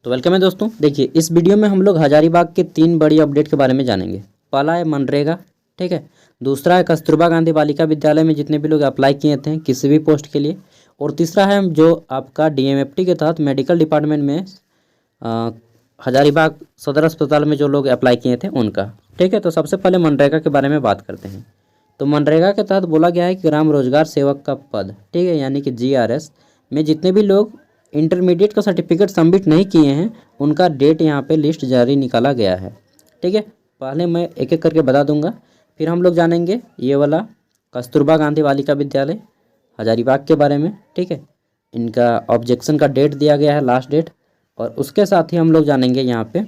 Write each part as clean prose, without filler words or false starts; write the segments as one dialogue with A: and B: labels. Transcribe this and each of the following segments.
A: तो वेलकम है दोस्तों। देखिए इस वीडियो में हम लोग हजारीबाग के 3 बड़ी अपडेट के बारे में जानेंगे। पहला है मनरेगा, ठीक है। दूसरा है कस्तूरबा गांधी बालिका विद्यालय में जितने भी लोग अप्लाई किए थे किसी भी पोस्ट के लिए। और तीसरा है जो आपका डीएमएफटी के तहत मेडिकल डिपार्टमेंट में हजारीबाग सदर अस्पताल में जो लोग अप्लाई किए थे उनका, ठीक है। तो सबसे पहले मनरेगा के बारे में बात करते हैं। तो मनरेगा के तहत बोला गया है कि ग्राम रोजगार सेवक का पद, ठीक है, यानी कि जीआरएस में जितने भी लोग इंटरमीडिएट का सर्टिफिकेट सबमिट नहीं किए हैं उनका डेट यहाँ पे लिस्ट जारी निकाला गया है, ठीक है। पहले मैं एक एक करके बता दूंगा, फिर हम लोग जानेंगे ये वाला कस्तूरबा गांधी बालिका विद्यालय हजारीबाग के बारे में, ठीक है। इनका ऑब्जेक्शन का डेट दिया गया है, लास्ट डेट। और उसके साथ ही हम लोग जानेंगे यहाँ पे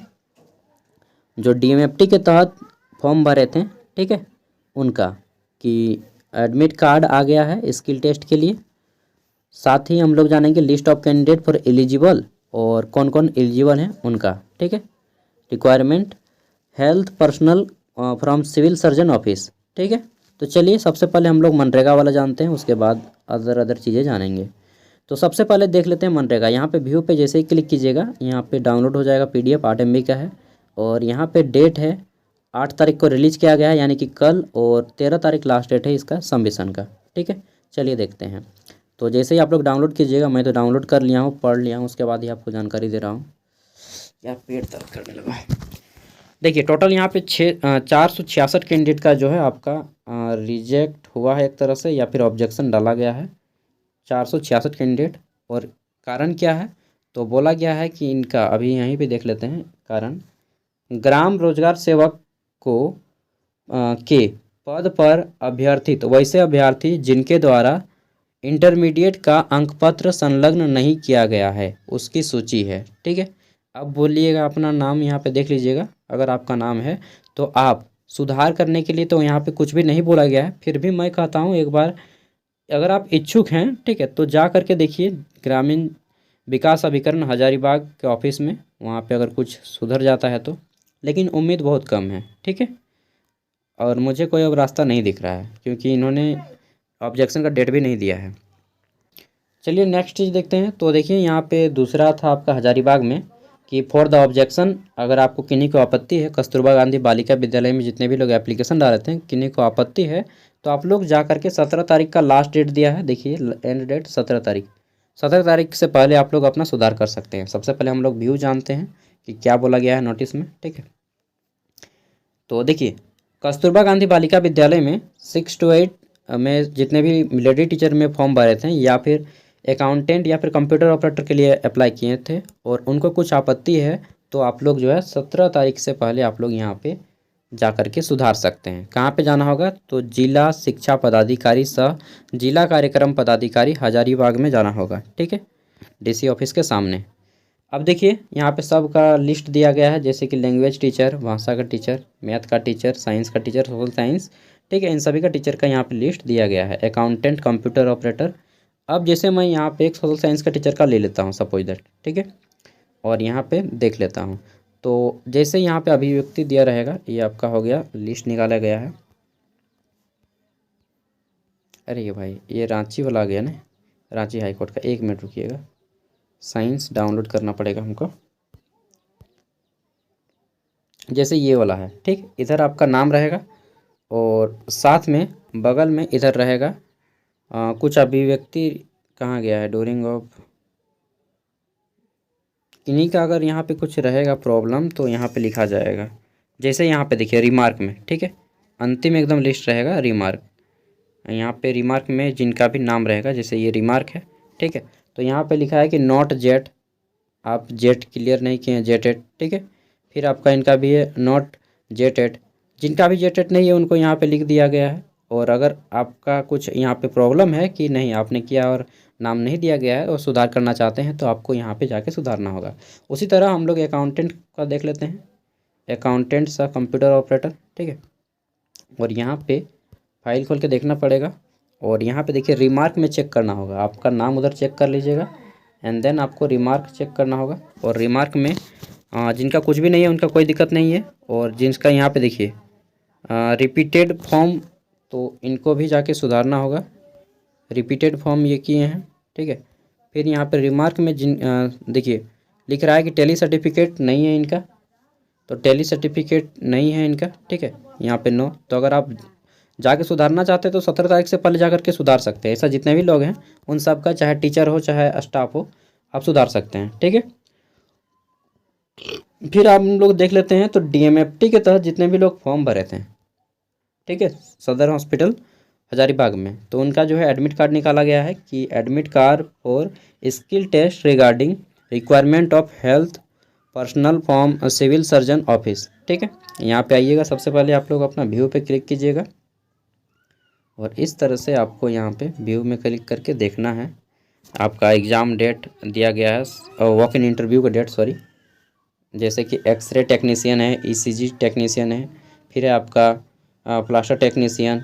A: जो डीएमएफटी के तहत फॉर्म भरे थे, ठीक है, उनका कि एडमिट कार्ड आ गया है स्किल टेस्ट के लिए। साथ ही हम लोग जानेंगे list of candidate for eligible और कौन कौन एलिजिबल हैं उनका, ठीक है। Requirement health personal from civil surgeon office, ठीक है। तो चलिए सबसे पहले हम लोग मनरेगा वाला जानते हैं, उसके बाद अदर चीज़ें जानेंगे। तो सबसे पहले देख लेते हैं मनरेगा। यहाँ पे व्यू पे जैसे ही क्लिक कीजिएगा यहाँ पे डाउनलोड हो जाएगा PDF 8 MB का है। और यहाँ पे डेट है 8 तारीख को रिलीज़ किया गया है, यानी कि कल। और 13 तारीख लास्ट डेट है इसका सबमिशन का, ठीक है। चलिए देखते हैं। तो जैसे ही आप लोग डाउनलोड कीजिएगा, मैं तो डाउनलोड कर लिया हूँ, पढ़ लिया हूँ, उसके बाद ही आपको जानकारी दे रहा हूँ। यार पेट दर्द करने लगा है। देखिए टोटल यहाँ पे 466 कैंडिडेट का जो है आपका रिजेक्ट हुआ है एक तरह से, या फिर ऑब्जेक्शन डाला गया है 466 कैंडिडेट। और कारण क्या है तो बोला गया है कि इनका अभी यहीं पे देख लेते हैं कारण। ग्राम रोजगार सेवक को के पद पर अभ्यर्थित वैसे अभ्यर्थी जिनके द्वारा इंटरमीडिएट का अंकपत्र संलग्न नहीं किया गया है उसकी सूची है, ठीक है। अब बोलिएगा अपना नाम यहाँ पे देख लीजिएगा, अगर आपका नाम है तो आप सुधार करने के लिए तो यहाँ पे कुछ भी नहीं बोला गया है, फिर भी मैं कहता हूँ एक बार अगर आप इच्छुक हैं, ठीक है, तो जा करके देखिए ग्रामीण विकास अभिकरण हजारीबाग के ऑफिस में, वहाँ पे अगर कुछ सुधर जाता है तो। लेकिन उम्मीद बहुत कम है, ठीक है। और मुझे कोई अब रास्ता नहीं दिख रहा है क्योंकि इन्होंने ऑब्जेक्शन का डेट भी नहीं दिया है। चलिए नेक्स्ट चीज़ देखते हैं। तो देखिए यहाँ पे दूसरा था आपका हजारीबाग में कि फॉर द ऑब्जेक्शन, अगर आपको किन्हीं को आपत्ति है, कस्तूरबा गांधी बालिका विद्यालय में जितने भी लोग एप्लीकेशन डाल रहे थे किन्हीं को आपत्ति है तो आप लोग जा करके 17 तारीख का लास्ट डेट दिया है। देखिए एंड डेट 17 तारीख, 17 तारीख से पहले आप लोग अपना सुधार कर सकते हैं। सबसे पहले हम लोग व्यू जानते हैं कि क्या बोला गया है नोटिस में, ठीक है। तो देखिए कस्तूरबा गांधी बालिका विद्यालय में 6 to 8 में जितने भी लेडी टीचर में फॉर्म भरे थे या फिर अकाउंटेंट या फिर कंप्यूटर ऑपरेटर के लिए अप्लाई किए थे और उनको कुछ आपत्ति है तो आप लोग जो है 17 तारीख से पहले आप लोग यहाँ पे जा कर के सुधार सकते हैं। कहाँ पे जाना होगा तो जिला शिक्षा पदाधिकारी सह जिला कार्यक्रम पदाधिकारी हजारीबाग में जाना होगा, ठीक है, DC ऑफिस के सामने। अब देखिए यहाँ पे सब का लिस्ट दिया गया है, जैसे कि लैंग्वेज टीचर, भाषा का टीचर, मैथ का टीचर, साइंस का टीचर, सोशल साइंस, ठीक है, इन सभी का टीचर का यहाँ पे लिस्ट दिया गया है। Accountant, computer operator. अब जैसे मैं यहाँ पे एक सोशल साइंस का टीचर का ले लेता हूँ सपोज दैट, ठीक है, और यहाँ पे देख लेता हूँ। तो जैसे यहाँ पे अभिव्यक्ति दिया रहेगा, ये आपका हो गया, लिस्ट निकाला गया है। अरे ये भाई ये रांची वाला आ गया ना, रांची हाईकोर्ट का। 1 मिनट रुकिएगा, साइंस डाउनलोड करना पड़ेगा हमको। जैसे ये वाला है, ठीक, इधर आपका नाम रहेगा और साथ में बगल में इधर रहेगा कुछ अभिव्यक्ति। कहाँ गया है डोरिंग ऑफ, इन्हीं का अगर यहाँ पे कुछ रहेगा प्रॉब्लम तो यहाँ पे लिखा जाएगा। जैसे यहाँ पे देखिए रिमार्क में, ठीक है, अंतिम एकदम लिस्ट रहेगा रिमार्क। यहाँ पे रिमार्क में जिनका भी नाम रहेगा, जैसे ये रिमार्क है, ठीक है, तो यहाँ पे लिखा है कि नॉट जेट, आप जेट क्लियर नहीं किए हैं, जेटेड, ठीक है। फिर आपका इनका भी है नॉट जेटेड, जिनका भी जेटेड नहीं है उनको यहाँ पे लिख दिया गया है। और अगर आपका कुछ यहाँ पे प्रॉब्लम है कि नहीं आपने किया और नाम नहीं दिया गया है और सुधार करना चाहते हैं तो आपको यहाँ पे जाके सुधारना होगा। उसी तरह हम लोग अकाउंटेंट का देख लेते हैं, अकाउंटेंट सा कंप्यूटर ऑपरेटर, ठीक है। और यहाँ पे फाइल खोल के देखना पड़ेगा और यहाँ पे देखिए रिमार्क में चेक करना होगा, आपका नाम उधर चेक कर लीजिएगा एंड देन आपको रिमार्क चेक करना होगा। और रिमार्क में जिनका कुछ भी नहीं है उनका कोई दिक्कत नहीं है, और जिनका यहाँ पे देखिए रिपीटेड फॉर्म, तो इनको भी जाके सुधारना होगा। रिपीटेड फॉर्म ये किए हैं, ठीक है। फिर यहाँ पे रिमार्क में जिन देखिए लिख रहा है कि टेली सर्टिफिकेट नहीं है इनका, तो टेली सर्टिफिकेट नहीं है इनका, ठीक है, यहाँ पे नो। तो अगर आप जाके सुधारना चाहते हैं तो 17 तारीख से पहले जाकर के सुधार सकते हैं। ऐसा जितने भी लोग हैं उन सब का, चाहे टीचर हो चाहे स्टाफ हो, आप सुधार सकते हैं, ठीक है। फिर आप लोग देख लेते हैं तो डीएमएफटी के तहत जितने भी लोग फॉर्म भरे थे, ठीक है, सदर हॉस्पिटल हजारीबाग में, तो उनका जो है एडमिट कार्ड निकाला गया है कि admit card for skill test regarding requirement of health personal form civil surgeon office, ठीक है। यहाँ पे आइएगा, सबसे पहले आप लोग अपना व्यू पे क्लिक कीजिएगा और इस तरह से आपको यहाँ पे व्यू में क्लिक करके देखना है। आपका एग्ज़ाम डेट दिया गया है, वॉक इन इंटरव्यू का डेट, सॉरी, जैसे कि एक्सरे टेक्नीशियन है, ईसीजी टेक्नीशियन है, फिर है आपका प्लास्टर टेक्नीशियन,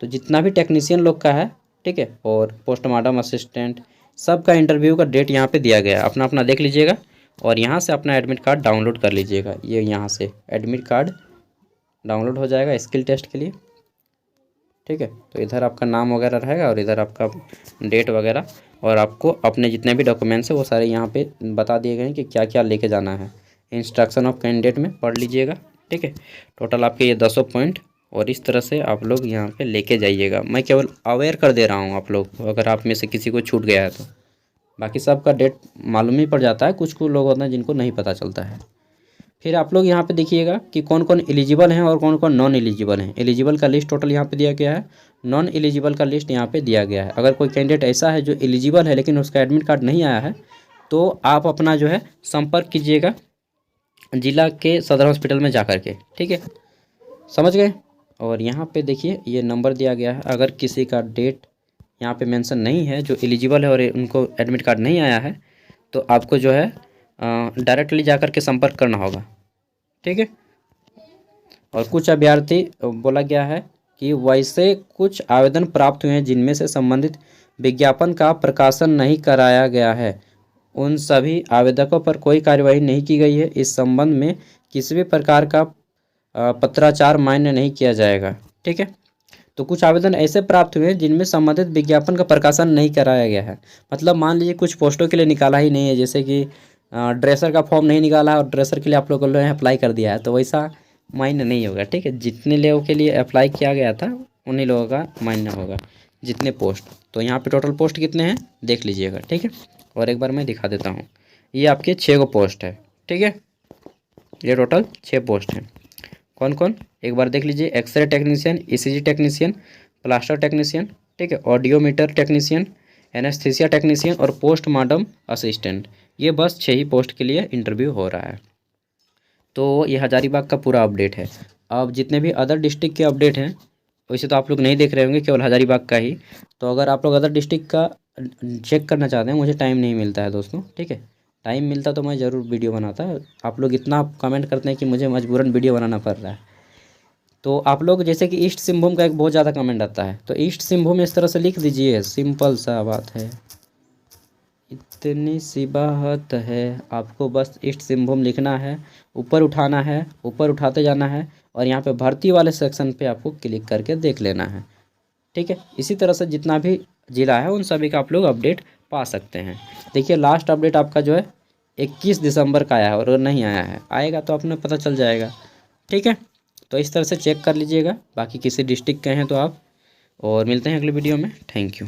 A: तो जितना भी टेक्नीशियन लोग का है, ठीक है, और पोस्टमार्टम असिस्टेंट, सब का इंटरव्यू का डेट यहाँ पे दिया गया है। अपना अपना देख लीजिएगा और यहाँ से अपना एडमिट कार्ड डाउनलोड कर लीजिएगा। ये यहाँ से एडमिट कार्ड डाउनलोड हो जाएगा स्किल टेस्ट के लिए, ठीक है। तो इधर आपका नाम वगैरह रहेगा और इधर आपका डेट वगैरह, और आपको अपने जितने भी डॉक्यूमेंट्स हैं वो सारे यहाँ पे बता दिए गए हैं कि क्या क्या लेके जाना है। इंस्ट्रक्शन ऑफ कैंडिडेट में पढ़ लीजिएगा, ठीक है। टोटल आपके ये 200 पॉइंट, और इस तरह से आप लोग यहाँ पे लेके जाइएगा। मैं केवल अवेयर कर दे रहा हूँ आप लोग को, अगर आप में से किसी को छूट गया है तो। बाकी सबका डेट मालूम ही पड़ जाता है, कुछ लोग होते हैं जिनको नहीं पता चलता है। फिर आप लोग यहाँ पे देखिएगा कि कौन कौन एलिजिबल हैं और कौन कौन नॉन एलिजिबल हैं। एलिजिबल का लिस्ट टोटल यहाँ पे दिया गया है, नॉन एलिजिबल का लिस्ट यहाँ पे दिया गया है। अगर कोई कैंडिडेट ऐसा है जो एलिजिबल है लेकिन उसका एडमिट कार्ड नहीं आया है, तो आप अपना जो है संपर्क कीजिएगा जिला के सदर हॉस्पिटल में जा कर के, ठीक है, समझ गए। और यहाँ पे देखिए ये नंबर दिया गया है। अगर किसी का डेट यहाँ पे मेंशन नहीं है जो एलिजिबल है और उनको एडमिट कार्ड नहीं आया है, तो आपको जो है डायरेक्टली जाकर के संपर्क करना होगा, ठीक है। और कुछ अभ्यर्थी बोला गया है कि वैसे कुछ आवेदन प्राप्त हुए हैं जिनमें से संबंधित विज्ञापन का प्रकाशन नहीं कराया गया है। उन सभी आवेदकों पर कोई कार्यवाही नहीं की गई है। इस संबंध में किसी भी प्रकार का पत्राचार मान्य नहीं किया जाएगा, ठीक है। तो कुछ आवेदन ऐसे प्राप्त हुए हैं जिनमें संबंधित विज्ञापन का प्रकाशन नहीं कराया गया है। मतलब मान लीजिए कुछ पोस्टों के लिए निकाला ही नहीं है, जैसे कि ड्रेसर का फॉर्म नहीं निकाला है और ड्रेसर के लिए आप लोगों ने अप्लाई कर दिया है, तो वैसा मान्य नहीं होगा, ठीक है। जितने लोगों के लिए अप्लाई किया गया था उन्हीं लोगों का मान्य होगा, जितने पोस्ट। तो यहाँ पे टोटल पोस्ट कितने हैं देख लीजिएगा, ठीक है। और एक बार मैं दिखा देता हूँ, ये आपके 6 गो पोस्ट है, ठीक है। ये टोटल 6 पोस्ट हैं। कौन कौन एक बार देख लीजिए, X-ray technician, ECG technician, plaster technician, ठीक है, ऑडियोमीटर टेक्नीशियन, एनेस्थीसिया टेक्नीशियन और पोस्टमार्टम असिस्टेंट। ये बस 6 ही पोस्ट के लिए इंटरव्यू हो रहा है। तो ये हजारीबाग का पूरा अपडेट है। अब जितने भी अदर डिस्ट्रिक्ट के अपडेट हैं वैसे तो आप लोग नहीं देख रहे होंगे, केवल हजारीबाग का ही। तो अगर आप लोग अदर डिस्ट्रिक्ट का चेक करना चाहते हैं, मुझे टाइम नहीं मिलता है दोस्तों, ठीक है। टाइम मिलता तो मैं ज़रूर वीडियो बनाता। आप लोग इतना कमेंट करते हैं कि मुझे मजबूरन वीडियो बनाना पड़ रहा है। तो आप लोग जैसे कि ईस्ट सिंहभूम का एक बहुत ज़्यादा कमेंट आता है, तो ईस्ट सिंहभूम इस तरह से लिख दीजिए, सिंपल सा बात है, इतनी सी बात है। आपको बस ईस्ट सिंहभूम लिखना है, ऊपर उठाना है, ऊपर उठाते जाना है और यहाँ पे भर्ती वाले सेक्शन पे आपको क्लिक करके देख लेना है, ठीक है। इसी तरह से जितना भी ज़िला है उन सभी का आप लोग अपडेट पा सकते हैं। देखिए लास्ट अपडेट आपका जो है 21 दिसंबर का आया है और नहीं आया है, आएगा तो आपने पता चल जाएगा, ठीक है। तो इस तरह से चेक कर लीजिएगा। बाकी किसी डिस्ट्रिक्ट के हैं तो आप, और मिलते हैं अगले वीडियो में। Thank you.